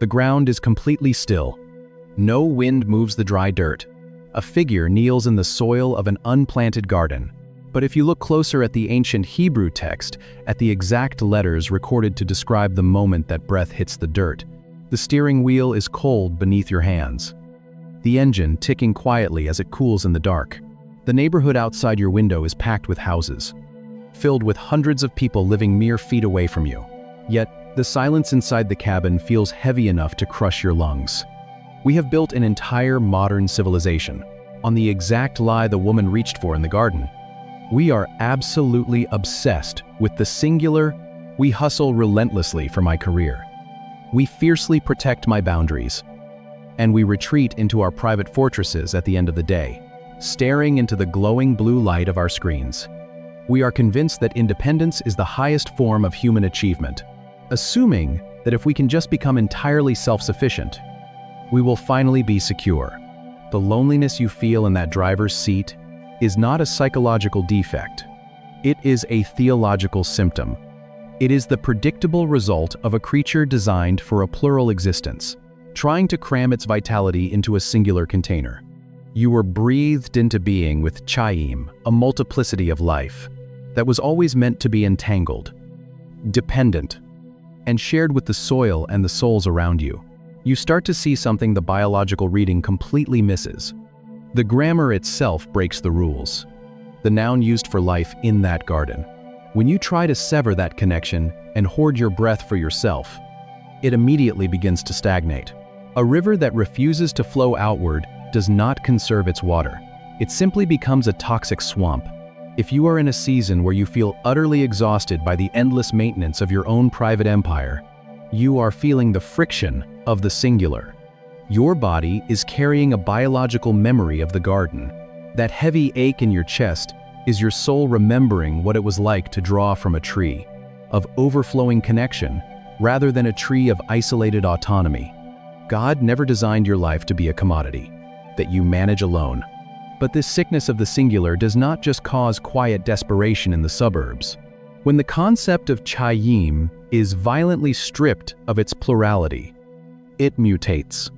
The ground is completely still. No wind moves the dry dirt. A figure kneels in the soil of an unplanted garden. But if you look closer at the ancient Hebrew text, at the exact letters recorded to describe the moment that breath hits the dirt, the steering wheel is cold beneath your hands. The engine ticking quietly as it cools in the dark. The neighborhood outside your window is packed with houses, filled with hundreds of people living mere feet away from you. Yet, the silence inside the cabin feels heavy enough to crush your lungs. We have built an entire modern civilization on the exact lie the woman reached for in the garden. We are absolutely obsessed with the singular. We hustle relentlessly for my career. We fiercely protect my boundaries. And we retreat into our private fortresses at the end of the day, staring into the glowing blue light of our screens. We are convinced that independence is the highest form of human achievement, assuming that if we can just become entirely self-sufficient, we will finally be secure. The loneliness you feel in that driver's seat is not a psychological defect. It is a theological symptom. It is the predictable result of a creature designed for a plural existence, trying to cram its vitality into a singular container. You were breathed into being with Chaim, a multiplicity of life that was always meant to be entangled, dependent, and shared with the soil and the souls around you. You start to see something the biological reading completely misses. The grammar itself breaks the rules. The noun used for life in that garden. When you try to sever that connection and hoard your breath for yourself, it immediately begins to stagnate. A river that refuses to flow outward does not conserve its water. It simply becomes a toxic swamp. If you are in a season where you feel utterly exhausted by the endless maintenance of your own private empire, you are feeling the friction of the singular. Your body is carrying a biological memory of the garden. That heavy ache in your chest is your soul remembering what it was like to draw from a tree of overflowing connection rather than a tree of isolated autonomy. God never designed your life to be a commodity that you manage alone. But this sickness of the singular does not just cause quiet desperation in the suburbs. When the concept of Chaim is violently stripped of its plurality, it mutates.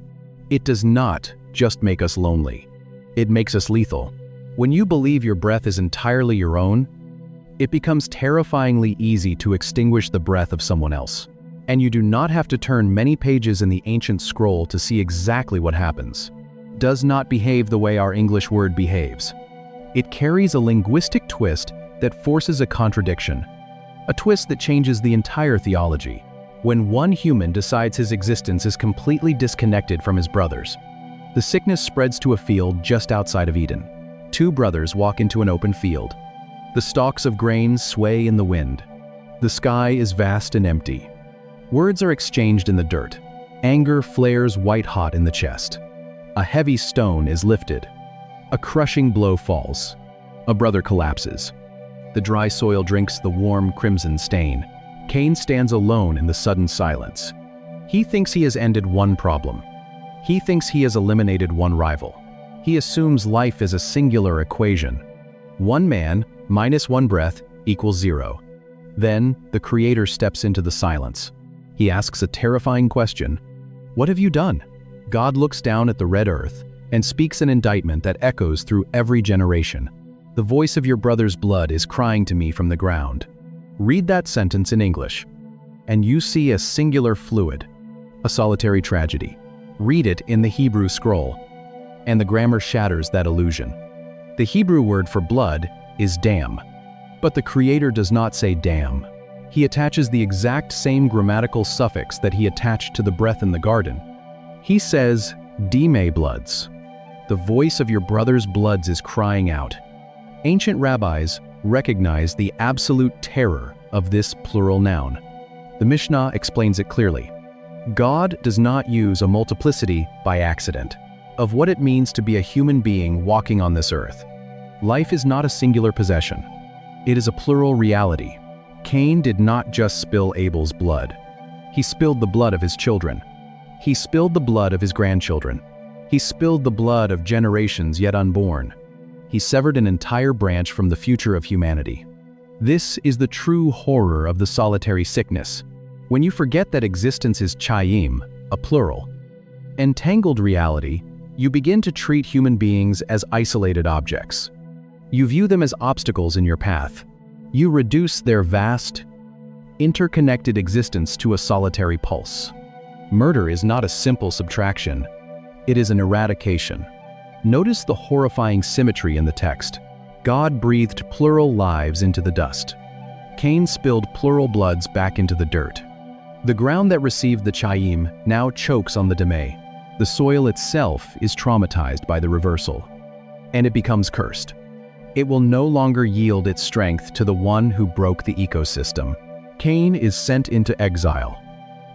It does not just make us lonely. It makes us lethal. When you believe your breath is entirely your own, it becomes terrifyingly easy to extinguish the breath of someone else. And you do not have to turn many pages in the ancient scroll to see exactly what happens. Does not behave the way our English word behaves. It carries a linguistic twist that forces a contradiction, a twist that changes the entire theology. When one human decides his existence is completely disconnected from his brothers, the sickness spreads to a field just outside of Eden. Two brothers walk into an open field. The stalks of grain sway in the wind. The sky is vast and empty. Words are exchanged in the dirt. Anger flares white-hot in the chest. A heavy stone is lifted. A crushing blow falls. A brother collapses. The dry soil drinks the warm crimson stain. Cain stands alone in the sudden silence. He thinks he has ended one problem. He thinks he has eliminated one rival. He assumes life is a singular equation. One man minus one breath equals zero. Then, the Creator steps into the silence. He asks a terrifying question. What have you done? God looks down at the red earth and speaks an indictment that echoes through every generation. The voice of your brother's blood is crying to me from the ground. Read that sentence in English, and you see a singular fluid, a solitary tragedy. Read it in the Hebrew scroll, and the grammar shatters that illusion. The Hebrew word for blood is dam, but the Creator does not say dam. He attaches the exact same grammatical suffix that he attached to the breath in the garden. He says, dime bloods. The voice of your brother's bloods is crying out. Ancient rabbis recognize the absolute terror of this plural noun. The Mishnah explains it clearly. God does not use a multiplicity by accident of what it means to be a human being walking on this earth. Life is not a singular possession. It is a plural reality. Cain did not just spill Abel's blood. He spilled the blood of his children. He spilled the blood of his grandchildren. He spilled the blood of generations yet unborn. He severed an entire branch from the future of humanity. This is the true horror of the solitary sickness. When you forget that existence is Chaim, a plural. Entangled reality, you begin to treat human beings as isolated objects. You view them as obstacles in your path. You reduce their vast, interconnected existence to a solitary pulse. Murder is not a simple subtraction. It is an eradication. Notice the horrifying symmetry in the text. God breathed plural lives into the dust. Cain spilled plural bloods back into the dirt. The ground that received the Chaim now chokes on the Demeh. The soil itself is traumatized by the reversal, and it becomes cursed. It will no longer yield its strength to the one who broke the ecosystem. Cain is sent into exile.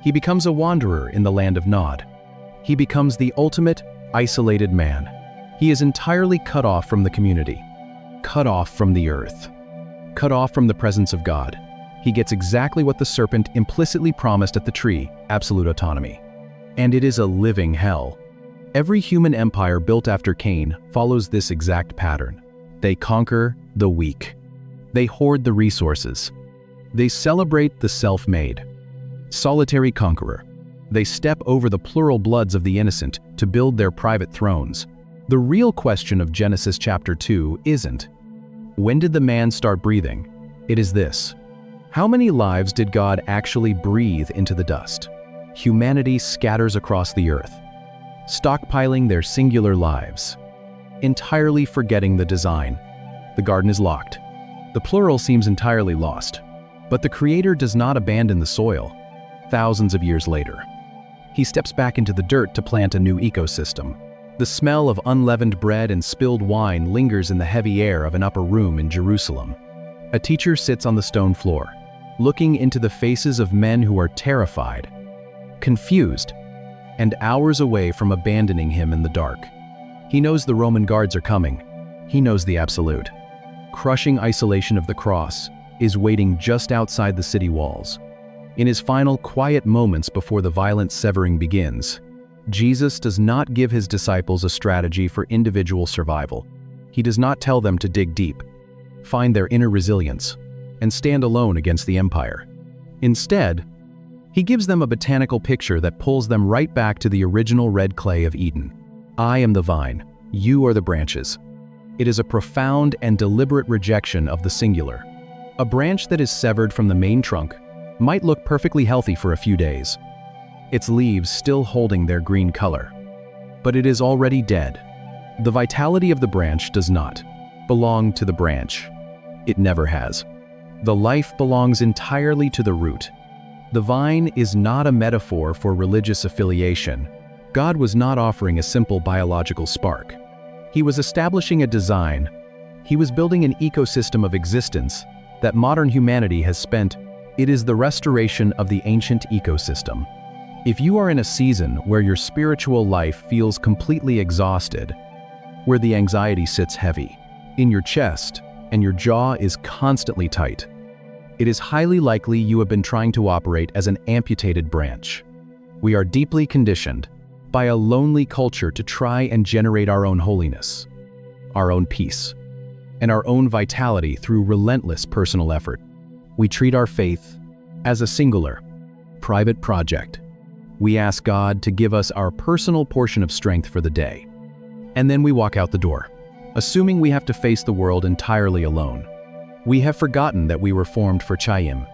He becomes a wanderer in the land of Nod. He becomes the ultimate, isolated man. He is entirely cut off from the community, cut off from the earth, cut off from the presence of God. He gets exactly what the serpent implicitly promised at the tree: absolute autonomy. And it is a living hell. Every human empire built after Cain follows this exact pattern. They conquer the weak. They hoard the resources. They celebrate the self-made. Solitary conqueror. They step over the plural bloods of the innocent to build their private thrones. The real question of Genesis chapter 2 isn't, when did the man start breathing? It is this: how many lives did God actually breathe into the dust? Humanity scatters across the earth, stockpiling their singular lives, entirely forgetting the design. The garden is locked. The plural seems entirely lost. But the Creator does not abandon the soil. Thousands of years later, He steps back into the dirt to plant a new ecosystem. The smell of unleavened bread and spilled wine lingers in the heavy air of an upper room in Jerusalem. A teacher sits on the stone floor, looking into the faces of men who are terrified, confused, and hours away from abandoning him in the dark. He knows the Roman guards are coming. He knows the absolute, crushing isolation of the cross is waiting just outside the city walls. In his final quiet moments before the violent severing begins, Jesus does not give his disciples a strategy for individual survival. He does not tell them to dig deep, find their inner resilience, and stand alone against the empire. Instead, he gives them a botanical picture that pulls them right back to the original red clay of Eden. I am the vine, you are the branches. It is a profound and deliberate rejection of the singular. A branch that is severed from the main trunk might look perfectly healthy for a few days, its leaves still holding their green color. But it is already dead. The vitality of the branch does not belong to the branch. It never has. The life belongs entirely to the root. The vine is not a metaphor for religious affiliation. God was not offering a simple biological spark. He was establishing a design. He was building an ecosystem of existence that modern humanity has spent. It is the restoration of the ancient ecosystem. If you are in a season where your spiritual life feels completely exhausted, where the anxiety sits heavy in your chest and your jaw is constantly tight, it is highly likely you have been trying to operate as an amputated branch. We are deeply conditioned by a lonely culture to try and generate our own holiness, our own peace, and our own vitality through relentless personal effort. We treat our faith as a singular, private project. We ask God to give us our personal portion of strength for the day. And then we walk out the door, assuming we have to face the world entirely alone. We have forgotten that we were formed for Chaim.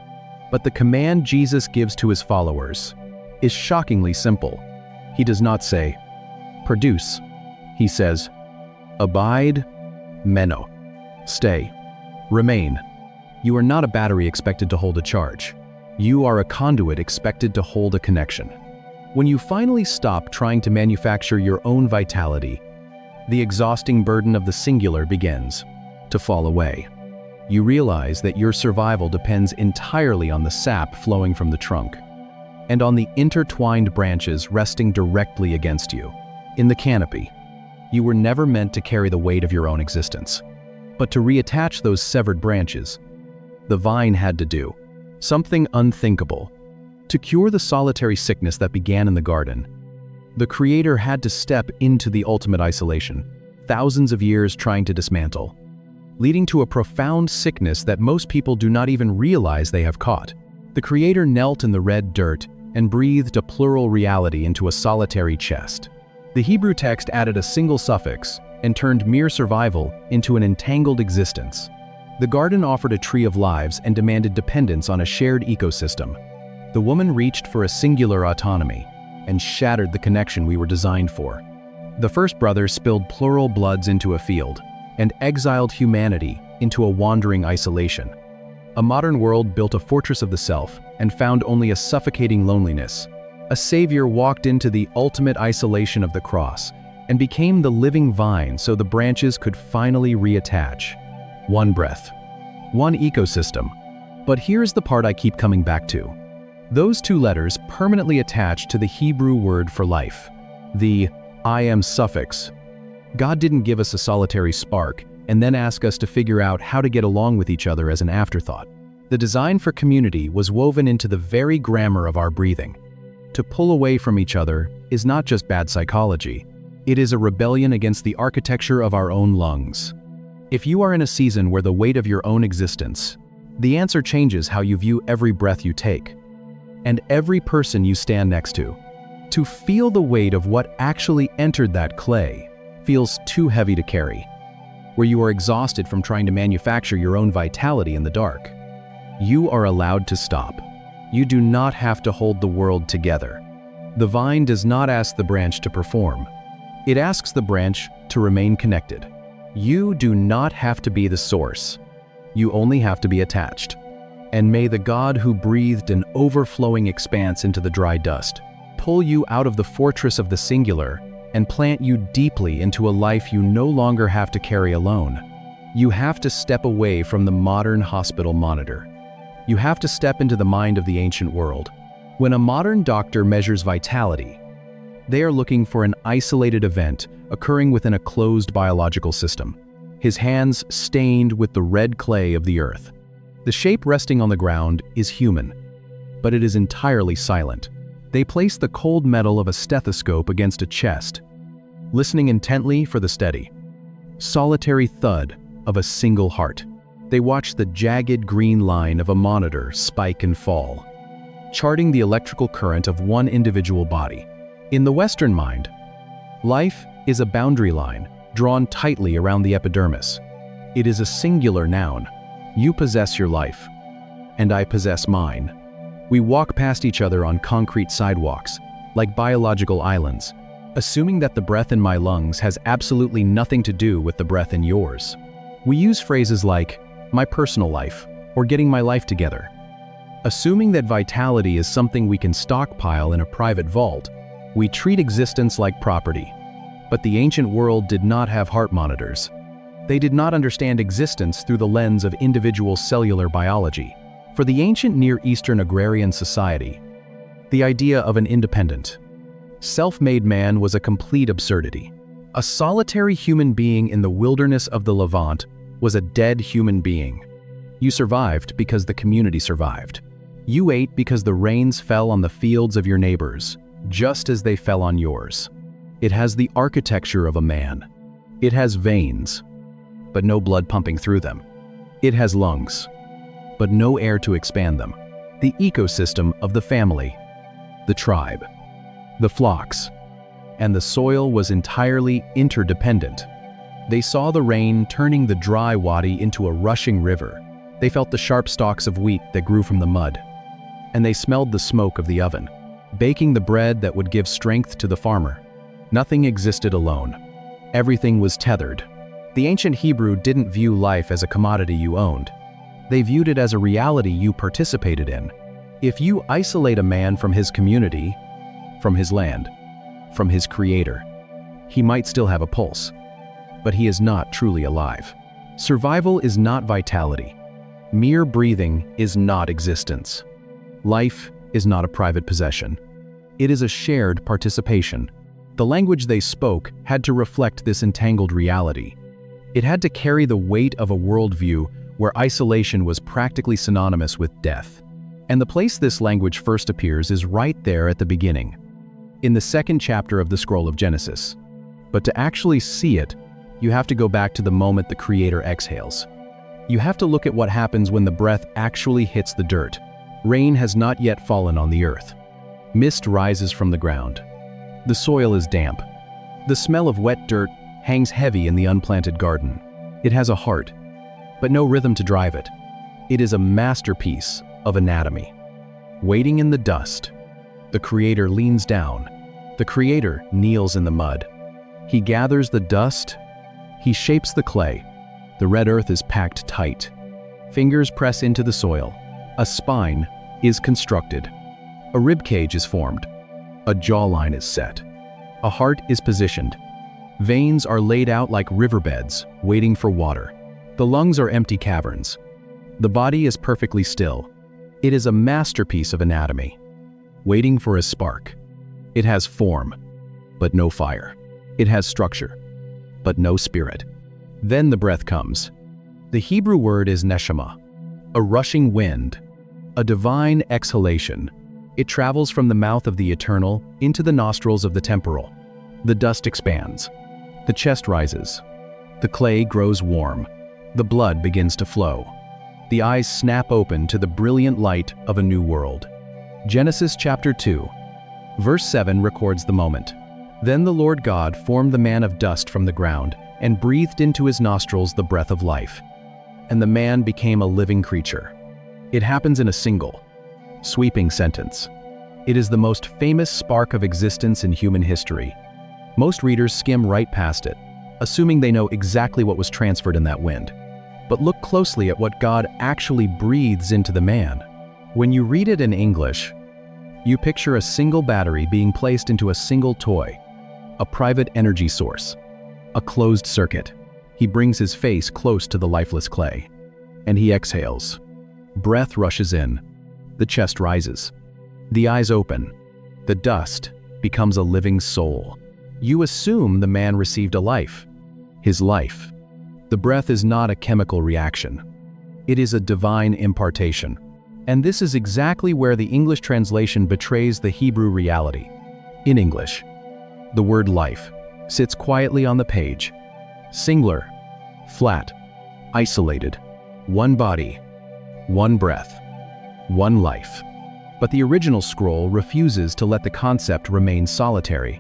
But the command Jesus gives to his followers is shockingly simple. He does not say, produce. He says, abide, meno. Stay, remain. You are not a battery expected to hold a charge. You are a conduit expected to hold a connection. When you finally stop trying to manufacture your own vitality, the exhausting burden of the singular begins to fall away. You realize that your survival depends entirely on the sap flowing from the trunk, and on the intertwined branches resting directly against you. In the canopy, you were never meant to carry the weight of your own existence, but to reattach those severed branches. The vine had to do something unthinkable. To cure the solitary sickness that began in the garden, the Creator had to step into the ultimate isolation, thousands of years trying to dismantle, leading to a profound sickness that most people do not even realize they have caught. The Creator knelt in the red dirt and breathed a plural reality into a solitary chest. The Hebrew text added a single suffix and turned mere survival into an entangled existence. The garden offered a tree of lives and demanded dependence on a shared ecosystem. The woman reached for a singular autonomy and shattered the connection we were designed for. The first brother spilled plural bloods into a field and exiled humanity into a wandering isolation. A modern world built a fortress of the self and found only a suffocating loneliness. A savior walked into the ultimate isolation of the cross and became the living vine so the branches could finally reattach. One breath, one ecosystem. But here's the part I keep coming back to. Those two letters permanently attached to the Hebrew word for life, the I am suffix. God didn't give us a solitary spark and then ask us to figure out how to get along with each other as an afterthought. The design for community was woven into the very grammar of our breathing. To pull away from each other is not just bad psychology. It is a rebellion against the architecture of our own lungs. If you are in a season where the weight of your own existence, the answer changes how you view every breath you take, and every person you stand next to. To feel the weight of what actually entered that clay feels too heavy to carry, where you are exhausted from trying to manufacture your own vitality in the dark. You are allowed to stop. You do not have to hold the world together. The vine does not ask the branch to perform. It asks the branch to remain connected. You do not have to be the source. You only have to be attached. And may the God who breathed an overflowing expanse into the dry dust pull you out of the fortress of the singular and plant you deeply into a life you no longer have to carry alone. You have to step away from the modern hospital monitor. You have to step into the mind of the ancient world. When a modern doctor measures vitality, they are looking for an isolated event occurring within a closed biological system. His hands stained with the red clay of the earth. The shape resting on the ground is human, but it is entirely silent. They place the cold metal of a stethoscope against a chest, listening intently for the steady, solitary thud of a single heart. They watch the jagged green line of a monitor spike and fall, charting the electrical current of one individual body. In the Western mind, life is a boundary line drawn tightly around the epidermis. It is a singular noun. You possess your life, and I possess mine. We walk past each other on concrete sidewalks, like biological islands, assuming that the breath in my lungs has absolutely nothing to do with the breath in yours. We use phrases like, my personal life, or getting my life together. Assuming that vitality is something we can stockpile in a private vault, we treat existence like property. But the ancient world did not have heart monitors. They did not understand existence through the lens of individual cellular biology. For the ancient Near Eastern agrarian society, the idea of an independent, self-made man was a complete absurdity. A solitary human being in the wilderness of the Levant was a dead human being. You survived because the community survived. You ate because the rains fell on the fields of your neighbors, just as they fell on yours. It has the architecture of a man. It has veins, but no blood pumping through them. It has lungs, but no air to expand them. The ecosystem of the family, the tribe, the flocks, and the soil was entirely interdependent. They saw the rain turning the dry wadi into a rushing river. They felt the sharp stalks of wheat that grew from the mud. And they smelled the smoke of the oven, baking the bread that would give strength to the farmer. Nothing existed alone. Everything was tethered. The ancient Hebrew didn't view life as a commodity you owned. They viewed it as a reality you participated in. If you isolate a man from his community, from his land, from his creator, he might still have a pulse, but he is not truly alive. Survival is not vitality. Mere breathing is not existence. Life is not a private possession. It is a shared participation. The language they spoke had to reflect this entangled reality. It had to carry the weight of a worldview where isolation was practically synonymous with death. And the place this language first appears is right there at the beginning, in the second chapter of the scroll of Genesis. But to actually see it, you have to go back to the moment the Creator exhales. You have to look at what happens when the breath actually hits the dirt. Rain has not yet fallen on the earth. Mist rises from the ground. The soil is damp. The smell of wet dirt hangs heavy in the unplanted garden. It has a heart, but no rhythm to drive it. It is a masterpiece of anatomy. Waiting in the dust, the Creator leans down. The Creator kneels in the mud. He gathers the dust. He shapes the clay. The red earth is packed tight. Fingers press into the soil. A spine is constructed. A rib cage is formed. A jawline is set. A heart is positioned. Veins are laid out like riverbeds, waiting for water. The lungs are empty caverns. The body is perfectly still. It is a masterpiece of anatomy, waiting for a spark. It has form, but no fire. It has structure, but no spirit. Then the breath comes. The Hebrew word is neshama, a rushing wind, a divine exhalation. It travels from the mouth of the eternal into the nostrils of the temporal. The dust expands. The chest rises. The clay grows warm. The blood begins to flow. The eyes snap open to the brilliant light of a new world. Genesis chapter 2, verse 7 records the moment. Then the Lord God formed the man of dust from the ground and breathed into his nostrils the breath of life. And the man became a living creature. It happens in a single, sweeping sentence. It is the most famous spark of existence in human history. Most readers skim right past it, assuming they know exactly what was transferred in that wind. But look closely at what God actually breathes into the man. When you read it in English, you picture a single battery being placed into a single toy, a private energy source, a closed circuit. He brings his face close to the lifeless clay, and he exhales. Breath rushes in. The chest rises. The eyes open. The dust becomes a living soul. You assume the man received a life. His life. The breath is not a chemical reaction. It is a divine impartation. And this is exactly where the English translation betrays the Hebrew reality. In English, the word life sits quietly on the page. Singular, flat, isolated. One body, one breath, one life. But the original scroll refuses to let the concept remain solitary.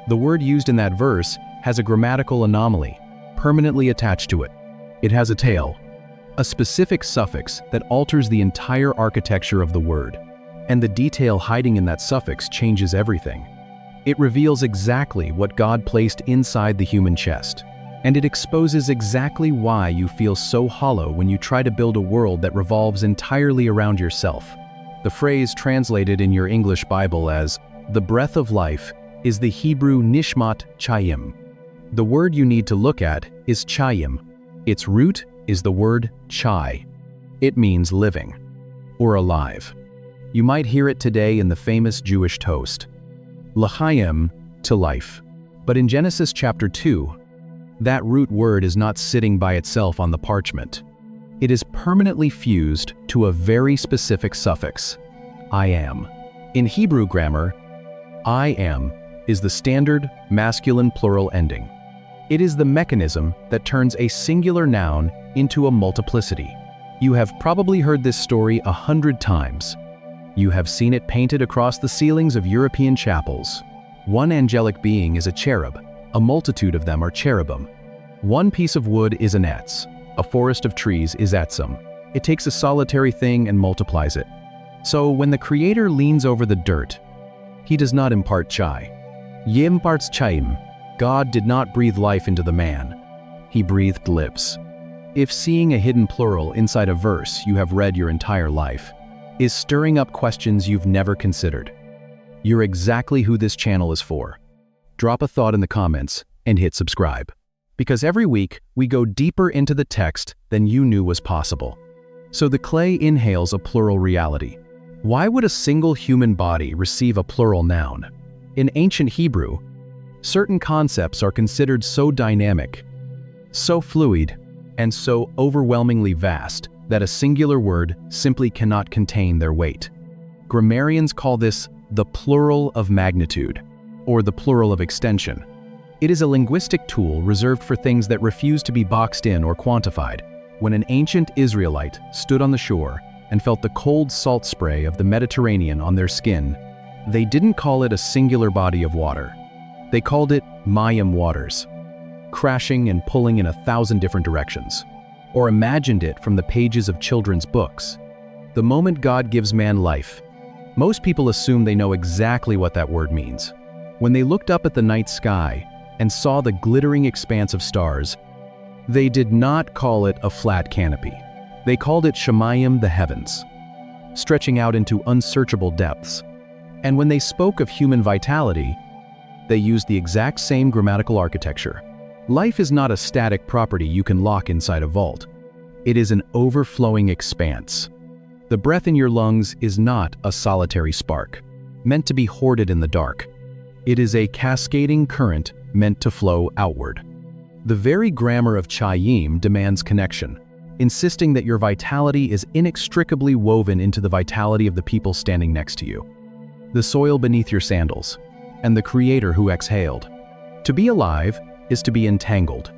The word used in that verse has a grammatical anomaly permanently attached to it. It has a tail, a specific suffix that alters the entire architecture of the word. And the detail hiding in that suffix changes everything. It reveals exactly what God placed inside the human chest. And it exposes exactly why you feel so hollow when you try to build a world that revolves entirely around yourself. The phrase translated in your English Bible as the breath of life is the Hebrew nishmat chayim. The word you need to look at is chayim. Its root is the word chai. It means living or alive. You might hear it today in the famous Jewish toast, l'chaim, to life. But in Genesis chapter 2, that root word is not sitting by itself on the parchment. It is permanently fused to a very specific suffix, I am. In Hebrew grammar, I am is the standard masculine plural ending. It is the mechanism that turns a singular noun into a multiplicity. You have probably heard this story 100 times. You have seen it painted across the ceilings of European chapels. One angelic being is a cherub. A multitude of them are cherubim. One piece of wood is an etz. A forest of trees is etzim. It takes a solitary thing and multiplies it. So when the Creator leans over the dirt, he does not impart chai. He imparts chaim. God did not breathe life into the man. He breathed lips. If seeing a hidden plural inside a verse you have read your entire life is stirring up questions you've never considered, you're exactly who this channel is for. Drop a thought in the comments and hit subscribe. Because every week we go deeper into the text than you knew was possible. So the clay inhales a plural reality. Why would a single human body receive a plural noun? In ancient Hebrew, certain concepts are considered so dynamic, so fluid, and so overwhelmingly vast that a singular word simply cannot contain their weight. Grammarians call this the plural of magnitude, or the plural of extension. It is a linguistic tool reserved for things that refuse to be boxed in or quantified. When an ancient Israelite stood on the shore and felt the cold salt spray of the Mediterranean on their skin, They didn't call it a singular body of water. They called it Mayim waters, crashing and pulling in 1,000 different directions. Or imagined it from the pages of children's books. The moment God gives man life, most people assume they know exactly what that word means. When they looked up at the night sky and saw the glittering expanse of stars, they did not call it a flat canopy. They called it Shemayim, the heavens, stretching out into unsearchable depths. And when they spoke of human vitality, they used the exact same grammatical architecture. Life is not a static property you can lock inside a vault. It is an overflowing expanse. The breath in your lungs is not a solitary spark, meant to be hoarded in the dark. It is a cascading current meant to flow outward. The very grammar of Chayim demands connection, insisting that your vitality is inextricably woven into the vitality of the people standing next to you, the soil beneath your sandals, and the Creator who exhaled. To be alive is to be entangled.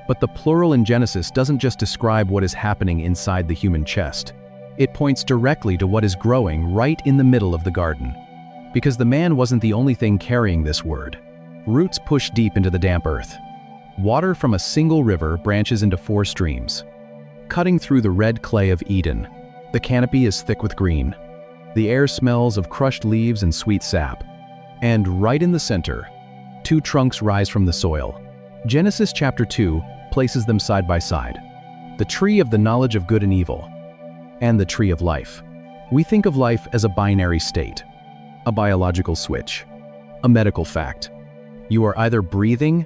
But the plural in Genesis doesn't just describe what is happening inside the human chest. It points directly to what is growing right in the middle of the garden. Because the man wasn't the only thing carrying this word. Roots push deep into the damp earth. Water from a single river branches into 4 streams, cutting through the red clay of Eden. The canopy is thick with green. The air smells of crushed leaves and sweet sap. And right in the center, 2 trunks rise from the soil. Genesis chapter 2 places them side by side. The tree of the knowledge of good and evil, and the tree of life. We think of life as a binary state, a biological switch, a medical fact. You are either breathing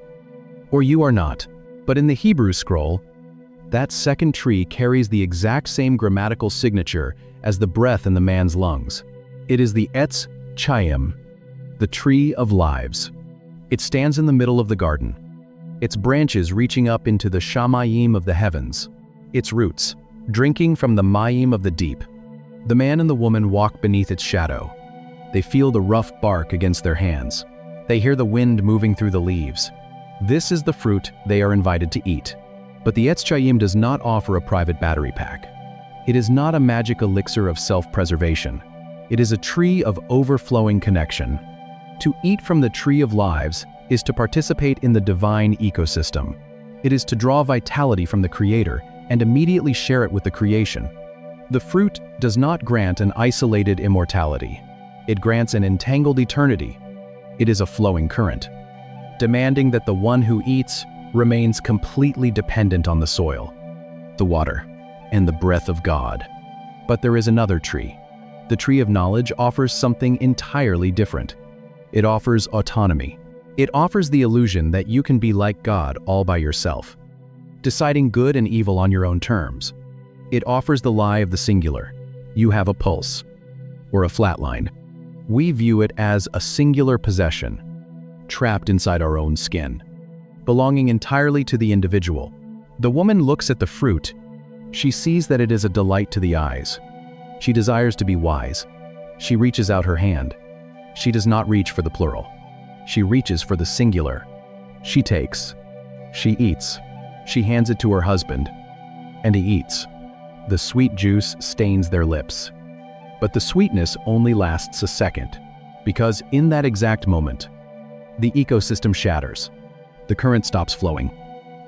or you are not. But in the Hebrew scroll, that second tree carries the exact same grammatical signature as the breath in the man's lungs. It is the Etz Chaim, the tree of lives. It stands in the middle of the garden, its branches reaching up into the Shamayim of the heavens, its roots drinking from the Mayim of the deep. The man and the woman walk beneath its shadow. They feel the rough bark against their hands. They hear the wind moving through the leaves. This is the fruit they are invited to eat. But the Etz Chaim does not offer a private battery pack. It is not a magic elixir of self-preservation. It is a tree of overflowing connection. To eat from the tree of lives is to participate in the divine ecosystem. It is to draw vitality from the Creator and immediately share it with the creation. The fruit does not grant an isolated immortality. It grants an entangled eternity. It is a flowing current, demanding that the one who eats remains completely dependent on the soil, the water, and the breath of God. But there is another tree. The tree of knowledge offers something entirely different. It offers autonomy. It offers the illusion that you can be like God all by yourself, deciding good and evil on your own terms. It offers the lie of the singular. You have a pulse, or a flat line. We view it as a singular possession, trapped inside our own skin, belonging entirely to the individual. The woman looks at the fruit. She sees that it is a delight to the eyes. She desires to be wise. She reaches out her hand. She does not reach for the plural. She reaches for the singular. She takes. She eats. She hands it to her husband, and he eats. The sweet juice stains their lips. But the sweetness only lasts a second, because in that exact moment, the ecosystem shatters. The current stops flowing.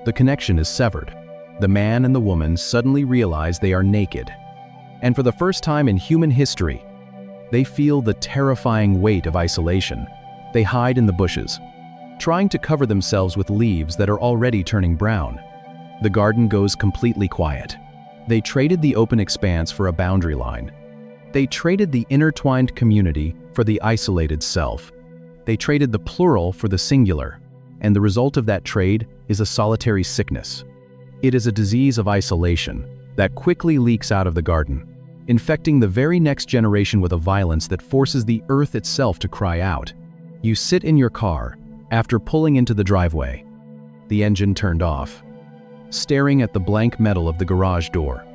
The connection is severed. The man and the woman suddenly realize they are naked. And for the first time in human history, they feel the terrifying weight of isolation. They hide in the bushes, trying to cover themselves with leaves that are already turning brown. The garden goes completely quiet. They traded the open expanse for a boundary line. They traded the intertwined community for the isolated self. They traded the plural for the singular, and the result of that trade is a solitary sickness. It is a disease of isolation that quickly leaks out of the garden, infecting the very next generation with a violence that forces the earth itself to cry out. You sit in your car after pulling into the driveway, the engine turned off, staring at the blank metal of the garage door.